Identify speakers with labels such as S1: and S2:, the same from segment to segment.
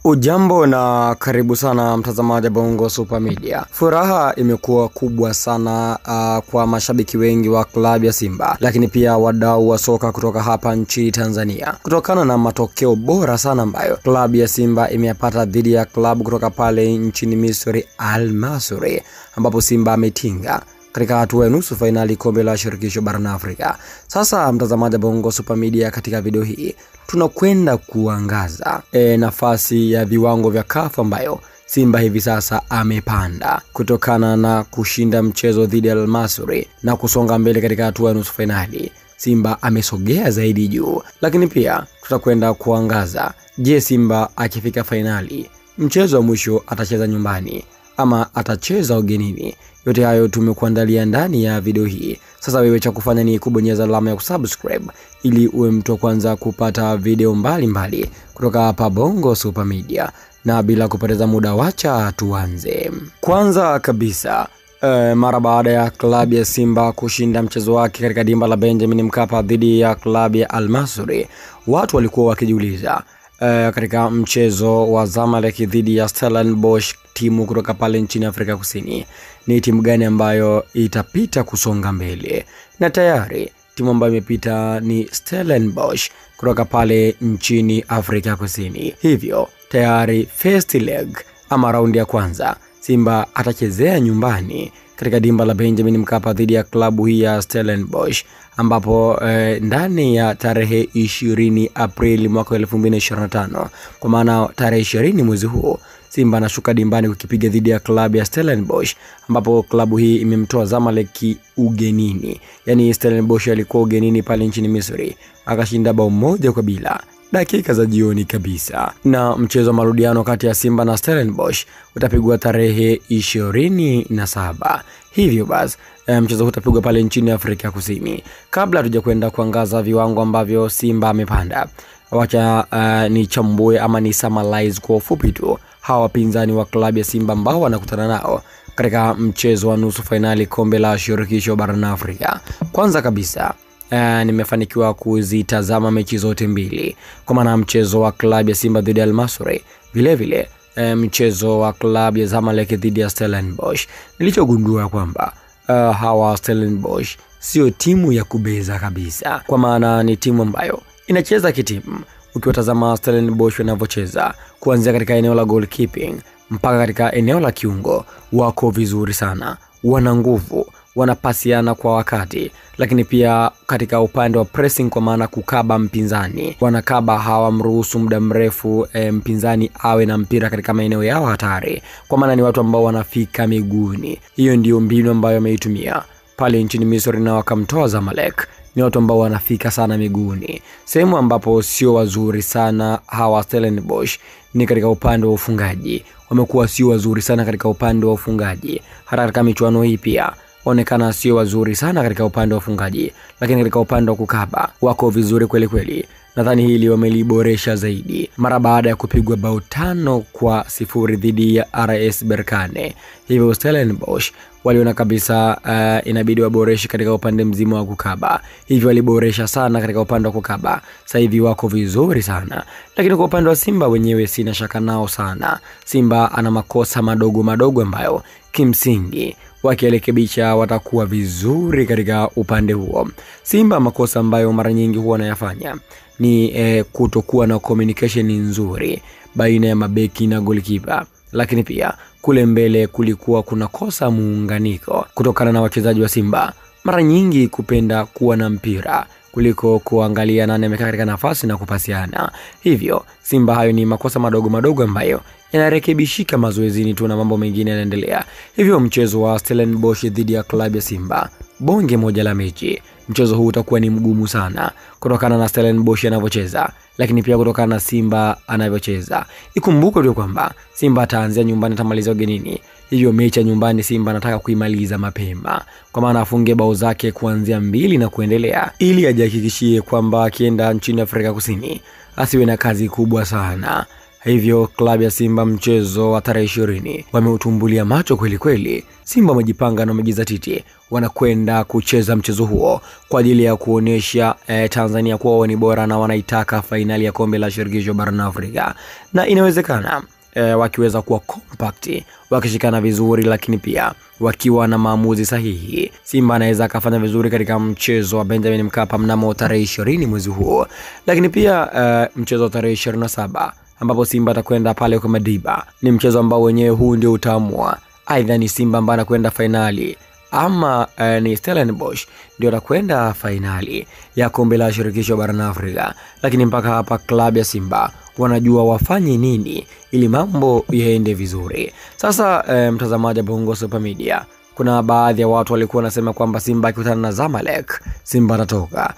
S1: Ujambo na karibu sana mtazamaji wa Bongo Super Media. Furaha imekuwa kubwa sana kwa mashabiki wengi wa klabu ya Simba, lakini pia wadau wa soka kutoka hapa nchini Tanzania, kutokana na matokeo bora sana ambayo klabu ya Simba imeyapata dhidi ya klabu kutoka pale nchini Misri, Al Masry, ambapo Simba ametinga katika hatua ya nusu finali kombe la shirikisho barani Afrika. Sasa mtazamaji wa Bongo Super Media, katika video hii tunakwenda kuangaza nafasi ya viwango vya CAF ambayo Simba hivi sasa amepanda kutokana na kushinda mchezo dhidi ya Al Masry na kusonga mbele katika hatua ya nusu finali. Simba amesogea zaidi juu, lakini pia tutakwenda kuangaza, je, Simba akifika finali mchezo wa mwisho atacheza nyumbani ama atacheza ugenini? Yote hayo tumekuandalia ndani ya video hii. Sasa wewe cha kufanya ni kubonyeza alama ya kusubscribe ili uwe mtu wa kwanza kupata video mbalimbali kutoka hapa Bongo Super Media. Na bila kupoteza muda, wacha tuanze. Kwanza kabisa, mara baada ya klabu ya Simba kushinda mchezo wake katika dimba la Benjamin Mkapa dhidi ya klabu ya Al Masry, watu walikuwa wakijiuliza katika mchezo wa Zamalek dhidi ya Stellenbosch, timu kutoka pale nchini Afrika Kusini, ni timu gani ambayo itapita kusonga mbele? Na tayari timu ambayo imepita ni Stellenbosch kutoka pale nchini Afrika Kusini. Hivyo tayari first leg ama raundi ya kwanza Simba atachezea nyumbani katika dimba la Benjamin Mkapa dhidi ya klabu hii ya Stellenbosch, ambapo ndani ya tarehe 20 Aprili mwaka 2025, kwa maana tarehe 20 mwezi huu, Simba anashuka dimbani kukipiga dhidi ya klabu ya Stellenbosch, ambapo klabu hii imemtoa Zamalek ugenini. Yani Stellenbosch alikuwa ugenini pale nchini Misri, akashinda bao 1-0 dakika za jioni kabisa. Na mchezo wa marudiano kati ya Simba na Stellenbosch utapigwa tarehe 27. Hivyo basi mchezo huu utapigwa pale nchini Afrika Kusini. Kabla hatujakwenda kuangaza viwango ambavyo Simba amepanda, wacha ni chambue ama ni summarize kwa ufupi tu hawa wapinzani wa klabu ya Simba ambao wanakutana nao katika mchezo wa nusu finali kombe la shirikisho barani Afrika. Kwanza kabisa, nimefanikiwa kuzitazama mechi zote mbili, kwa maana mchezo wa klabu ya Simba dhidi ya Al Masry, vile vile mchezo wa klabu ya Zamalek dhidi ya Stellenbosch. Nilichogundua kwamba hawa Stellenbosch sio timu ya kubeza kabisa, kwa maana ni timu ambayo inacheza kitimu. Ukiwatazama Stellenbosch wanavyocheza, kuanzia katika eneo la goalkeeping mpaka katika eneo la kiungo, wako vizuri sana, wana nguvu, wanapasiana kwa wakati, lakini pia katika upande wa pressing, kwa maana kukaba mpinzani, wanakaba, hawamruhusu muda mrefu mpinzani awe na mpira katika maeneo yao hatari, kwa maana ni watu ambao wanafika miguuni. Hiyo ndio mbinu ambayo wameitumia pale nchini Misri na wakamtoa Zamalek. Ni watu ambao wanafika sana miguuni. Sehemu ambapo sio wazuri sana hawa Stellenbosch ni katika upande wa ufungaji. Wamekuwa sio wazuri sana katika upande wa ufungaji. Hata katika michuano hii pia onekana sio wazuri sana katika upande wa ufungaji, lakini katika upande wa kukaba wako vizuri kweli kweli. Nadhani hili wameliboresha zaidi mara baada ya kupigwa bao 5-0 dhidi ya RS Berkane. Hivyo Stellenbosch waliona kabisa inabidi waboreshe katika upande mzima wa kukaba. Hivyo waliboresha sana katika upande wa kukaba. Sasa hivi wako vizuri sana. Lakini kwa upande wa Simba wenyewe sina shaka nao sana. Simba ana makosa madogo ambayo kimsingi wakielekebisha watakuwa vizuri katika upande huo. Simba makosa ambayo mara nyingi huwa wanayafanya ni kutokuwa na communication nzuri baina ya mabeki na goalkeeper, lakini pia kule mbele kulikuwa kuna kosa muunganiko kutokana na wachezaji wa Simba mara nyingi kupenda kuwa na mpira kuliko kuangalia nani amekaa katika nafasi na kupasiana. Hivyo Simba hayo ni makosa madogo ambayo yanarekebishika mazoezini tu na mambo mengine yanaendelea. Hivyo mchezo wa Stellenbosch dhidi ya klabu ya Simba, bonge moja la mechi. Mchezo huu utakuwa ni mgumu sana kutokana na Stellenbosch anavyocheza, lakini pia kutokana na Simba anavyocheza. Ikumbuke tu kwamba Simba ataanzia nyumbani, atamaliza ugenini. Hivyo mechi ya nyumbani Simba anataka kuimaliza mapema, kwa maana afunge bao zake kuanzia 2 na kuendelea, ili ajihakikishie kwamba akienda nchini Afrika Kusini asiwe na kazi kubwa sana. Hivyo klabu ya Simba mchezo wa tarehe 20 wameutumbulia macho kweli kweli. Simba wamejipanga na wamejizatiti, wanakwenda kucheza mchezo huo kwa ajili ya kuonesha Tanzania kuwa ni bora na wanaitaka fainali ya kombe la shirikisho barani Afrika. Na inawezekana wakiweza kuwa compact, wakishikana vizuri, lakini pia wakiwa na maamuzi sahihi, Simba anaweza akafanya vizuri katika mchezo wa Benjamin Mkapa mnamo tarehe 20 mwezi huo. Lakini pia mchezo wa tarehe 27 ambapo Simba atakwenda pale kwa Madiba, ni mchezo ambao wenyewe huu ndio utaamua aidha ni Simba ambaye anakwenda finali ama ni Stellenbosch ndio atakwenda finali ya kombe la shirikisho barani Afrika. Lakini mpaka hapa klabu ya Simba wanajua wafanye nini ili mambo yaende vizuri. Sasa mtazamaji wa Bongo Super Media, kuna baadhi ya watu walikuwa wanasema kwamba Simba akikutana na Zamalek Simba atatoka,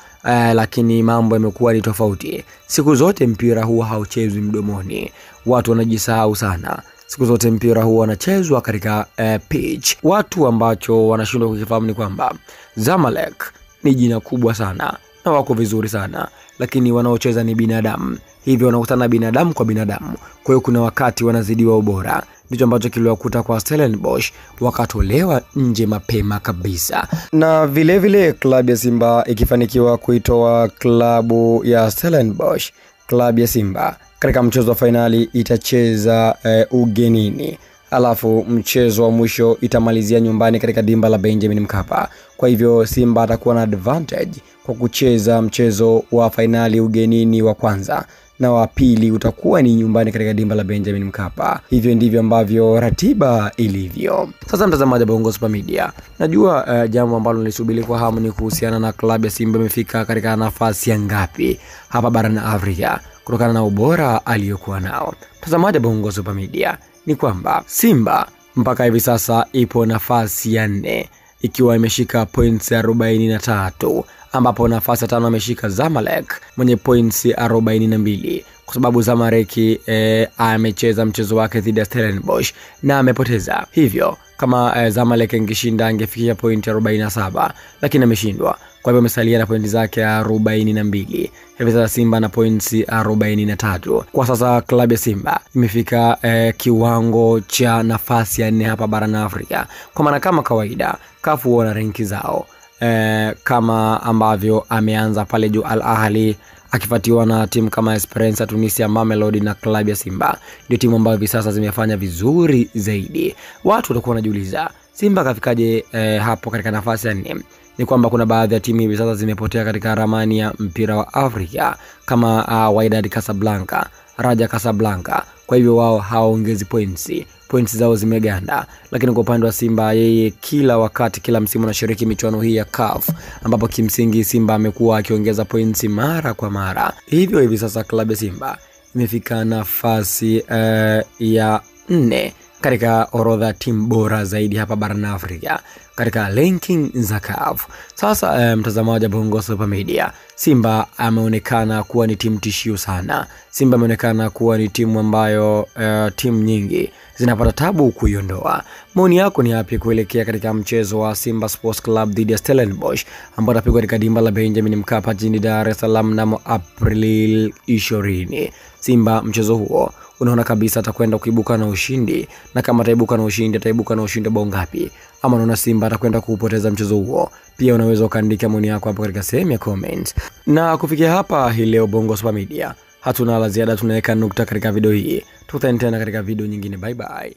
S1: lakini mambo yamekuwa ni tofauti. Siku zote mpira huwa hauchezwi mdomoni, watu wanajisahau sana. Siku zote mpira huwa unachezwa katika pitch. Watu ambacho wanashindwa kukifahamu ni kwamba Zamalek ni jina kubwa sana na wako vizuri sana, lakini wanaocheza ni binadamu. Hivyo wanakutana binadamu kwa binadamu. Kwa hiyo kuna wakati wanazidiwa ubora. Ndicho ambacho kiliwakuta kwa Stellenbosch, wakatolewa nje mapema kabisa. Na vile vile klabu ya Simba ikifanikiwa kuitoa klabu ya Stellenbosch, klabu ya Simba katika mchezo wa finali itacheza ugenini, alafu mchezo wa mwisho itamalizia nyumbani katika dimba la Benjamin Mkapa. Kwa hivyo Simba atakuwa na advantage kwa kucheza mchezo wa finali ugenini wa kwanza, na wa pili utakuwa ni nyumbani katika dimba la Benjamin Mkapa. Hivyo ndivyo ambavyo ratiba ilivyo. Sasa mtazamaji wa Bongo Super Media, najua jambo ambalo nilisubiri kwa hamu ni kuhusiana na klabu ya Simba imefika katika nafasi ya ngapi hapa barani Afrika kutokana na ubora aliyokuwa nao. Mtazamaji wa Bongo Super Media, ni kwamba Simba mpaka hivi sasa ipo nafasi ya 4 ikiwa imeshika points 43, ambapo nafasi ya 5 ameshika Zamalek mwenye points 42, kwa sababu Zamalek amecheza mchezo wake dhidi ya Stellenbosch na amepoteza. Hivyo kama Zamalek ingeshinda angefikia point 47, lakini ameshindwa. Kwa hivyo amesalia na pointi zake 42. Hivi sasa Simba na points 43. Kwa sasa klabu ya Simba imefika kiwango cha nafasi ya 4 hapa barani Afrika. Kwa maana kama kawaida CAF wana ranki zao, kama ambavyo ameanza pale juu Al Ahly akifuatiwa na timu kama Esperance Tunisia, Mamelodi na klabu ya Simba. Ndio timu ambazo hivi sasa zimefanya vizuri zaidi. Watu watakuwa wanajiuliza Simba kafikaje hapo katika nafasi ya 4? Ni kwamba kuna baadhi ya timu hivi sasa zimepotea katika ramani ya mpira wa Afrika kama Wydad Casablanca, Raja Casablanca. Kwa hivyo wao hawaongezi points zao zimeganda. Lakini kwa upande wa Simba, yeye kila wakati, kila msimu anashiriki michuano hii ya CAF, ambapo kimsingi Simba amekuwa akiongeza points mara kwa mara. Hivyo hivi sasa klabu ya Simba imefika nafasi ya 4 katika orodha timu bora zaidi hapa barani Afrika katika ranking za CAF. Sasa mtazamaji wa Bongo Super Media, Simba ameonekana kuwa ni timu tishio sana. Simba ameonekana kuwa ni timu ambayo timu nyingi zinapata tabu kuiondoa. Maoni yako ni yapi kuelekea katika mchezo wa Simba Sports Club dhidi ya Stellenbosch ambao utapigwa katika dimba la Benjamin Mkapa jijini Dar es Salaam mnamo Aprili 20? Simba mchezo huo unaona kabisa atakwenda kuibuka na ushindi, na kama ataibuka na ushindi bao ngapi, ama unaona Simba atakwenda kupoteza mchezo huo? Pia unaweza ukaandika maoni yako hapo katika sehemu ya comments. Na kufikia hapa hii leo Bongo Super Media hatuna la ziada, tunaweka nukta katika video hii. Tutaendelea katika video nyingine. Bye bye.